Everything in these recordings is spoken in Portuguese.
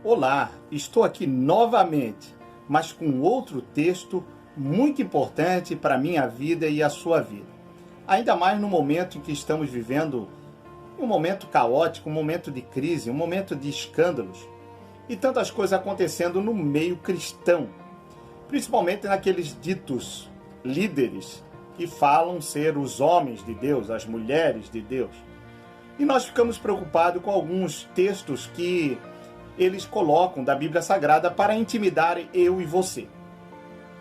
Olá, estou aqui novamente, mas com outro texto muito importante para a minha vida e a sua vida. Ainda mais no momento em que estamos vivendo um momento caótico, um momento de crise, um momento de escândalos e tantas coisas acontecendo no meio cristão, principalmente naqueles ditos líderes que falam ser os homens de Deus, as mulheres de Deus. E nós ficamos preocupados com alguns textos que eles colocam da Bíblia Sagrada para intimidar eu e você.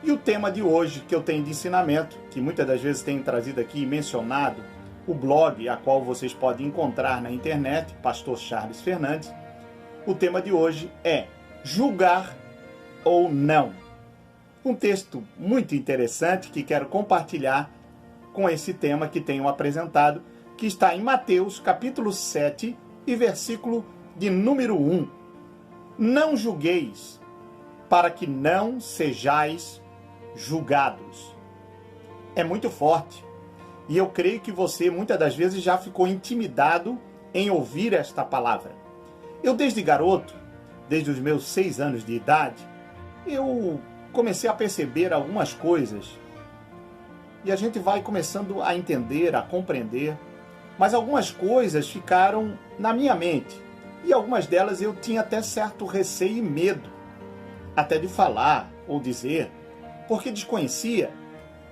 E o tema de hoje que eu tenho de ensinamento, que muitas das vezes tenho trazido aqui e mencionado, o blog, a qual vocês podem encontrar na internet, Pastor Charles Fernandes, o tema de hoje é julgar ou não. Um texto muito interessante que quero compartilhar com esse tema que tenho apresentado, que está em Mateus capítulo 7 e versículo de número 1. Não julgueis, para que não sejais julgados. É muito forte. E eu creio que você, muitas das vezes, já ficou intimidado em ouvir esta palavra. Eu, desde garoto, desde os meus 6 anos de idade, eu comecei a perceber algumas coisas. E a gente vai começando a entender, a compreender. Mas algumas coisas ficaram na minha mente. E algumas delas eu tinha até certo receio e medo, até de falar ou dizer, porque desconhecia.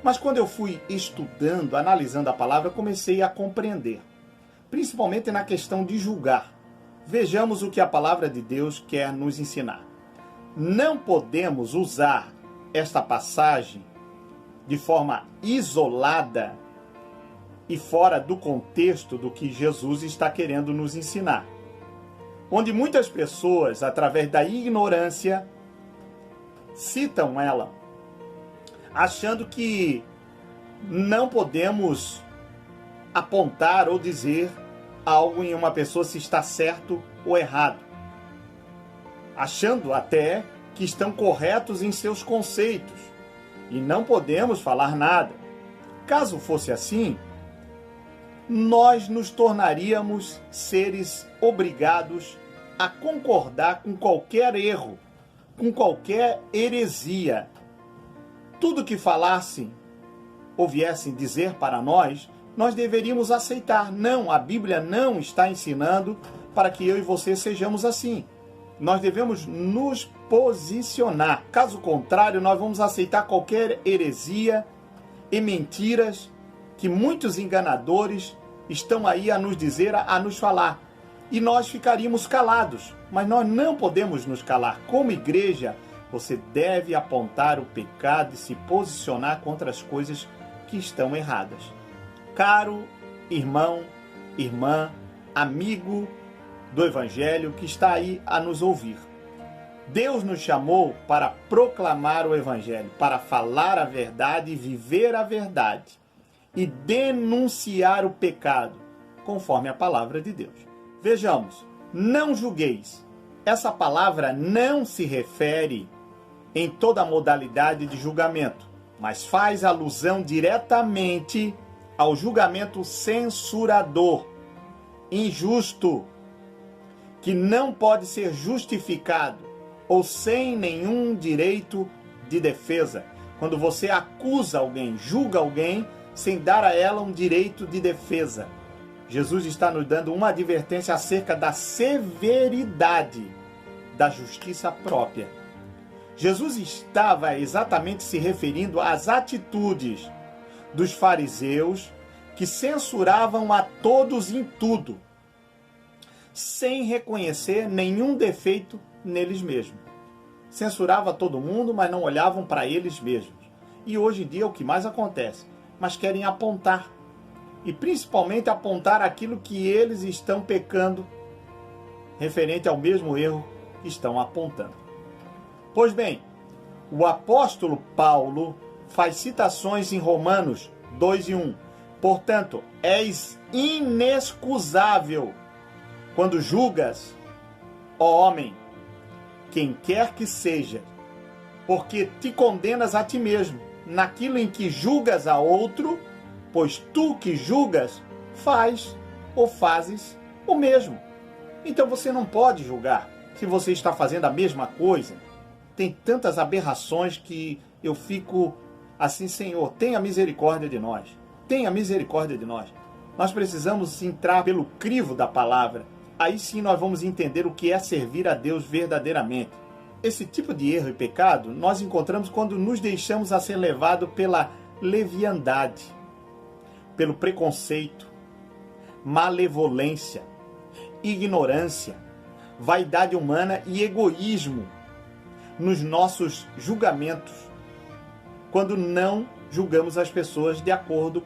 Mas quando eu fui estudando, analisando a palavra, comecei a compreender, principalmente na questão de julgar. Vejamos o que a palavra de Deus quer nos ensinar. Não podemos usar esta passagem de forma isolada e fora do contexto do que Jesus está querendo nos ensinar. Onde muitas pessoas, através da ignorância, citam ela, achando que não podemos apontar ou dizer algo em uma pessoa se está certo ou errado, achando até que estão corretos em seus conceitos e não podemos falar nada. Caso fosse assim, nós nos tornaríamos seres obrigados a concordar com qualquer erro, com qualquer heresia. Tudo que falassem ou viessem dizer para nós, nós deveríamos aceitar. Não, a Bíblia não está ensinando para que eu e você sejamos assim. Nós devemos nos posicionar. Caso contrário, nós vamos aceitar qualquer heresia e mentiras que muitos enganadores estão aí a nos dizer, a nos falar. E nós ficaríamos calados. Mas nós não podemos nos calar. Como igreja, você deve apontar o pecado e se posicionar contra as coisas que estão erradas. Caro irmão, irmã, amigo do Evangelho que está aí a nos ouvir. Deus nos chamou para proclamar o Evangelho, para falar a verdade e viver a verdade. E denunciar o pecado, conforme a palavra de Deus. Vejamos, não julgueis. Essa palavra não se refere em toda a modalidade de julgamento, mas faz alusão diretamente ao julgamento censurador, injusto, que não pode ser justificado ou sem nenhum direito de defesa. Quando você acusa alguém, julga alguém, sem dar a ela um direito de defesa. Jesus está nos dando uma advertência acerca da severidade da justiça própria. Jesus estava exatamente se referindo às atitudes dos fariseus que censuravam a todos em tudo, sem reconhecer nenhum defeito neles mesmos. Censurava todo mundo, mas não olhavam para eles mesmos. E hoje em dia é o que mais acontece. Mas querem apontar, e principalmente apontar aquilo que eles estão pecando, referente ao mesmo erro que estão apontando. Pois bem, o apóstolo Paulo faz citações em Romanos 2:1. Portanto, és inexcusável quando julgas, ó homem, quem quer que seja, porque te condenas a ti mesmo, naquilo em que julgas a outro, pois tu que julgas, faz ou fazes o mesmo. Então você não pode julgar. se você está fazendo a mesma coisa. Tem tantas aberrações que eu fico assim, Senhor, tenha misericórdia de nós. Tenha misericórdia de nós. Nós precisamos entrar pelo crivo da palavra. Aí sim nós vamos entender o que é servir a Deus verdadeiramente. Esse tipo de erro e pecado nós encontramos quando nos deixamos a ser levados pela leviandade, pelo preconceito, malevolência, ignorância, vaidade humana e egoísmo nos nossos julgamentos, quando não julgamos as pessoas de acordo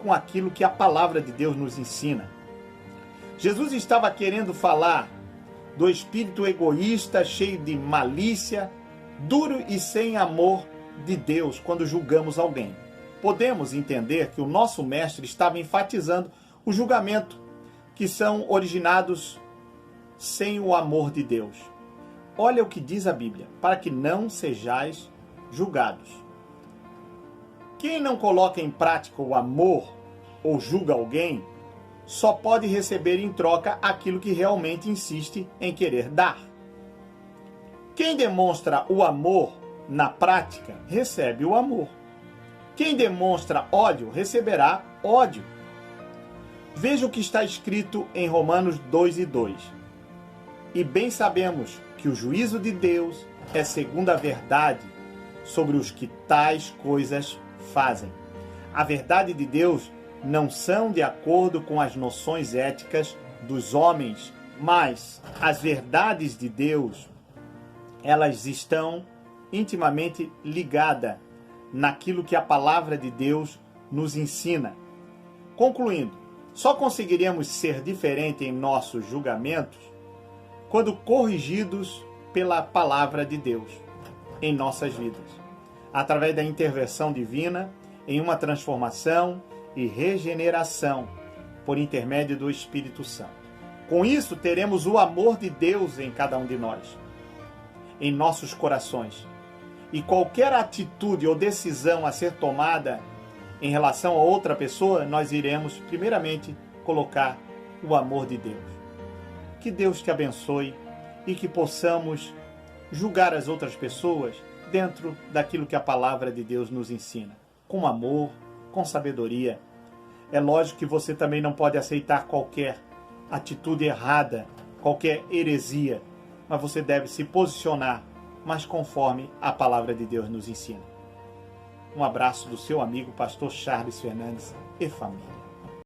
com aquilo que a palavra de Deus nos ensina. Jesus estava querendo falar do espírito egoísta, cheio de malícia, duro e sem amor de Deus quando julgamos alguém. Podemos entender que o nosso mestre estava enfatizando o julgamento, que são originados sem o amor de Deus. Olha o que diz a Bíblia, para que não sejais julgados. Quem não coloca em prática o amor ou julga alguém, só pode receber em troca aquilo que realmente insiste em querer dar. Quem demonstra o amor na prática, recebe o amor. Quem demonstra ódio, receberá ódio. Veja o que está escrito em Romanos 2:2. E bem sabemos que o juízo de Deus é segundo a verdade sobre os que tais coisas fazem. A verdade de Deus não são de acordo com as noções éticas dos homens, mas as verdades de Deus, elas estão intimamente ligadas naquilo que a palavra de Deus nos ensina. Concluindo, só conseguiremos ser diferentes em nossos julgamentos quando corrigidos pela palavra de Deus em nossas vidas, através da intervenção divina em uma transformação e regeneração por intermédio do Espírito Santo. Com isso, teremos o amor de Deus em cada um de nós, em nossos corações. E qualquer atitude ou decisão a ser tomada em relação a outra pessoa, nós iremos, primeiramente, colocar o amor de Deus. Que Deus te abençoe e que possamos julgar as outras pessoas dentro daquilo que a palavra de Deus nos ensina, com amor, com sabedoria. É lógico que você também não pode aceitar qualquer atitude errada, qualquer heresia, mas você deve se posicionar, mas conforme a palavra de Deus nos ensina. Um abraço do seu amigo, pastor Charles Fernandes e família.